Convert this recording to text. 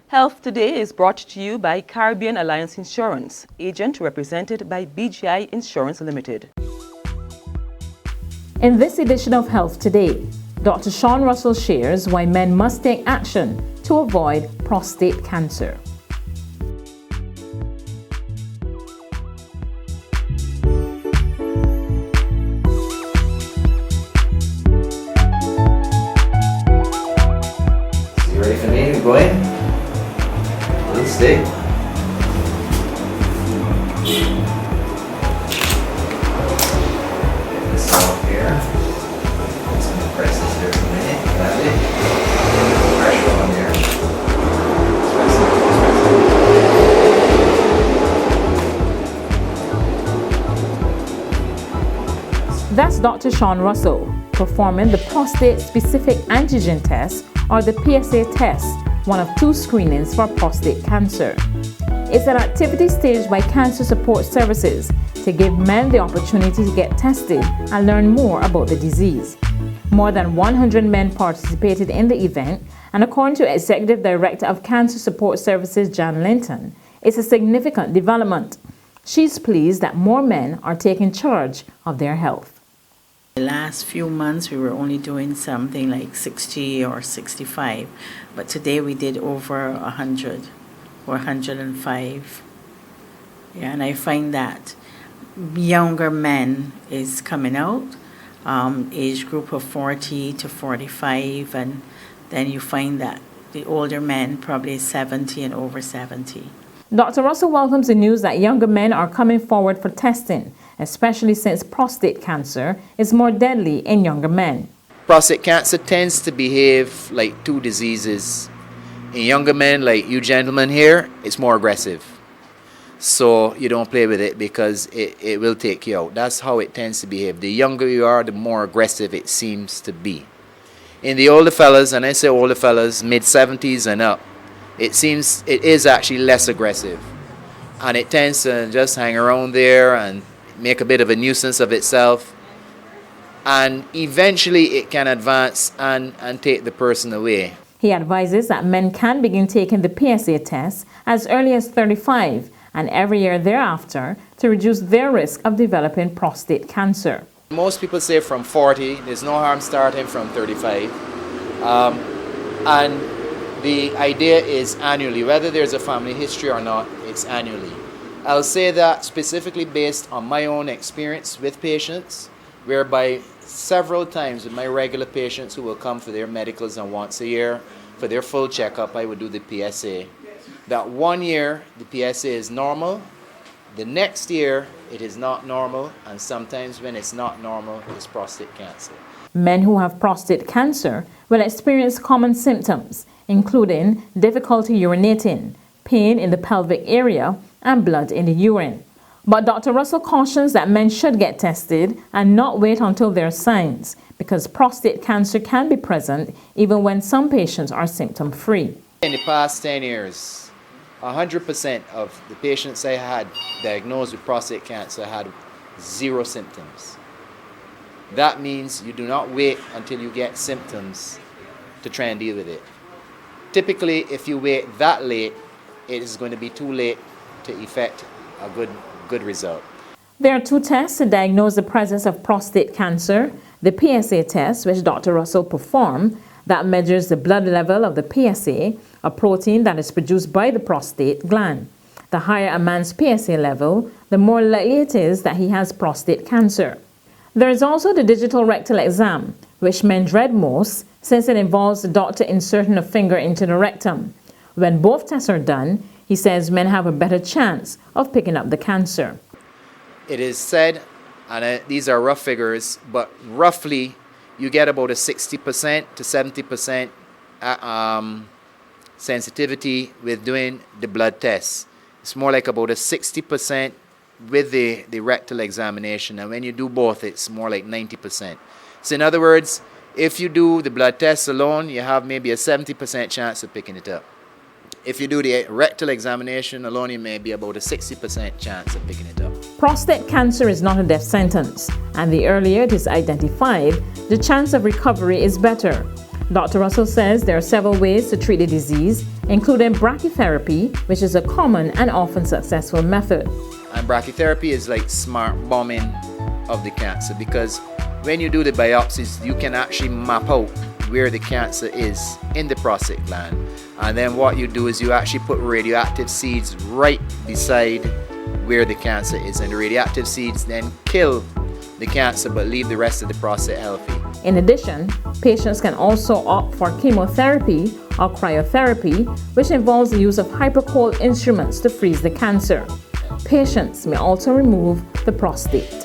Health Today is brought to you by Caribbean Alliance Insurance, agent represented by BGI Insurance Limited. In this edition of Health Today, Dr. Sean Russell shares why men must take action to avoid prostate cancer. You ready for me to go in? Let's stay. Get this off here. Just gonna press this here for a minute. Got it. Pressure on there. That's Dr. Sean Russell performing the prostate-specific antigen test, or the PSA test, one of two screenings for prostate cancer. It's an activity staged by Cancer Support Services to give men the opportunity to get tested and learn more about the disease. More than 100 men participated in the event, and according to Executive Director of Cancer Support Services, Jan Linton, it's a significant development. She's pleased that more men are taking charge of their health. The last few months we were only doing something like 60 or 65, but today we did over 100 or 105. Yeah, and I find that younger men is coming out, age group of 40 to 45, and then you find that the older men probably 70 and over 70. Dr. Russell welcomes the news that younger men are coming forward for testing, especially since prostate cancer is more deadly in younger men. Prostate cancer tends to behave like two diseases. In younger men, like you gentlemen here, it's more aggressive. So you don't play with it because it will take you out. That's how it tends to behave. The younger you are, the more aggressive it seems to be. In the older fellas, and I say older fellas, mid-70s and up, it is actually less aggressive. And it tends to just hang around there and make a bit of a nuisance of itself. And eventually it can advance and take the person away. He advises that men can begin taking the PSA test as early as 35 and every year thereafter to reduce their risk of developing prostate cancer. Most people say from 40, there's no harm starting from 35. And the idea is annually, whether there's a family history or not, it's annually. I'll say that specifically based on my own experience with patients, whereby several times with my regular patients who will come for their medicals and once a year for their full checkup, I would do the PSA. That 1 year, the PSA is normal. The next year, it is not normal. And sometimes when it's not normal, it's prostate cancer. Men who have prostate cancer will experience common symptoms, including difficulty urinating, pain in the pelvic area, and blood in the urine. But Dr. Russell cautions that men should get tested and not wait until there are signs, because prostate cancer can be present even when some patients are symptom-free. In the past 10 years, 100% of the patients I had diagnosed with prostate cancer had 0 symptoms. That means you do not wait until you get symptoms to try and deal with it. Typically, if you wait that late, it is going to be too late to effect a good result. There are 2 tests to diagnose the presence of prostate cancer. The PSA test, which Dr. Russell performed, that measures the blood level of the PSA, a protein that is produced by the prostate gland. The higher a man's PSA level, the more likely it is that he has prostate cancer. There is also the digital rectal exam, which men dread most since it involves the doctor inserting a finger into the rectum. When both tests are done, he says men have a better chance of picking up the cancer. It is said, and these are rough figures, but roughly you get about a 60% to 70% sensitivity with doing the blood tests. It's more like about a 60% with the rectal examination, and when you do both, it's more like 90%. So in other words, if you do the blood tests alone, you have maybe a 70% chance of picking it up. If you do the rectal examination alone, you may be about a 60% chance of picking it up. Prostate cancer is not a death sentence, and the earlier it is identified, the chance of recovery is better. Dr. Russell says there are several ways to treat the disease, including brachytherapy, which is a common and often successful method. And brachytherapy is like smart bombing of the cancer, because when you do the biopsies, you can actually map out where the cancer is in the prostate gland. And then what you do is you actually put radioactive seeds right beside where the cancer is. And the radioactive seeds then kill the cancer but leave the rest of the prostate healthy. In addition, patients can also opt for chemotherapy or cryotherapy, which involves the use of hypercold instruments to freeze the cancer. Patients may also remove the prostate.